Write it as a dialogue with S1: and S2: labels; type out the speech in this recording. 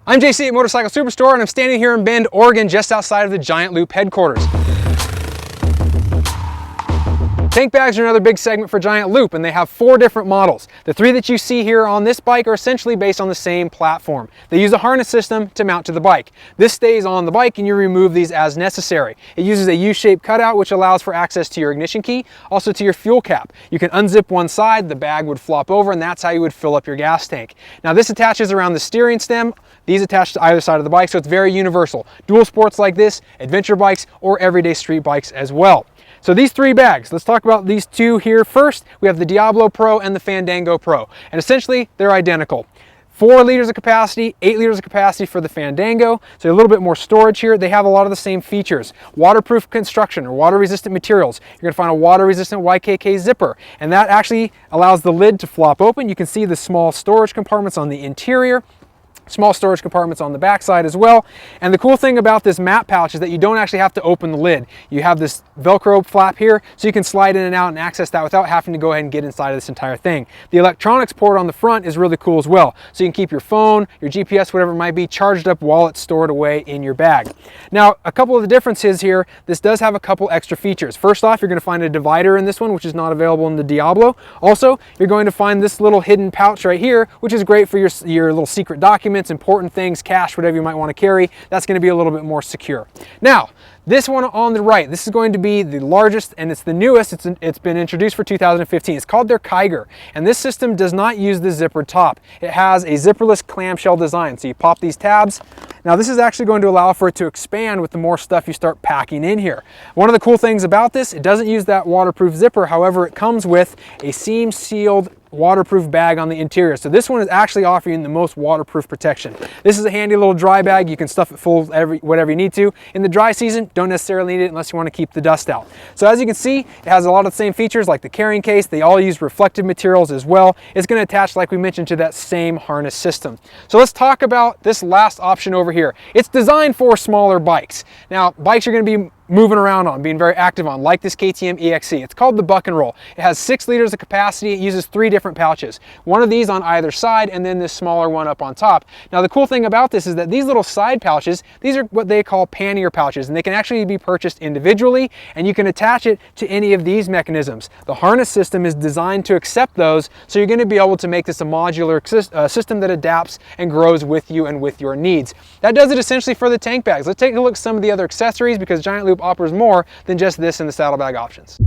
S1: I'm JC at Motorcycle Superstore, and I'm standing here in Bend, Oregon, just outside of the Giant Loop headquarters. Tank bags are another big segment for Giant Loop, and they have 4 different models. The 3 that you see here on this bike are essentially based on the same platform. They use a harness system to mount to the bike. This stays on the bike and you remove these as necessary. It uses a U-shaped cutout which allows for access to your ignition key, also to your fuel cap. You can unzip one side, the bag would flop over, and that's how you would fill up your gas tank. Now this attaches around the steering stem. These attach to either side of the bike, so it's very universal. Dual sports like this, adventure bikes, or everyday street bikes as well. So these 3 bags, let's talk about these 2 here first. We have the DIABLO Pro and the Fandango Pro, and essentially they're identical. 4 liters of capacity, 8 liters of capacity for the Fandango, so a little bit more storage here. They have a lot of the same features. Waterproof construction or water-resistant materials. You're going to find a water-resistant YKK zipper, and that actually allows the lid to flop open. You can see the small storage compartments on the interior. Small storage compartments on the back side as well. And the cool thing about this map pouch is that you don't actually have to open the lid. You have this Velcro flap here, so you can slide in and out and access that without having to go ahead and get inside of this entire thing. The electronics port on the front is really cool as well. So you can keep your phone, your GPS, whatever it might be, charged up while it's stored away in your bag. Now, a couple of the differences here, this does have a couple extra features. First off, you're going to find a divider in this one, which is not available in the DIABLO. Also, you're going to find this little hidden pouch right here, which is great for your little secret documents, important things, cash, whatever you might want to carry. That's going to be a little bit more secure. Now, this one on the right, this is going to be the largest and it's the newest. It's been introduced for 2015. It's called their KIGER, and this system does not use the zippered top. It has a zipperless clamshell design. So you pop these tabs. Now this is actually going to allow for it to expand with the more stuff you start packing in here. One of the cool things about this, it doesn't use that waterproof zipper. However, it comes with a seam sealed waterproof bag on the interior. So this one is actually offering the most waterproof protection. This is a handy little dry bag. You can stuff it full of whatever you need to. In the dry season, don't necessarily need it unless you want to keep the dust out. So as you can see, it has a lot of the same features like the carrying case. They all use reflective materials as well. It's going to attach, like we mentioned, to that same harness system. So let's talk about this last option over here. It's designed for smaller bikes. Now, bikes you're going to be moving around on, being very active on, like this KTM EXC. It's called the BUCKIN. It has 6 liters of capacity. It uses 3 different pouches. One of these on either side, and then this smaller one up on top. Now the cool thing about this is that these little side pouches, these are what they call pannier pouches, and they can actually be purchased individually, and you can attach it to any of these mechanisms. The harness system is designed to accept those, so you're going to be able to make this a modular system that adapts and grows with you and with your needs. That does it essentially for the tank bags. Let's take a look at some of the other accessories, because Giant Loop offers more than just this and the saddlebag options.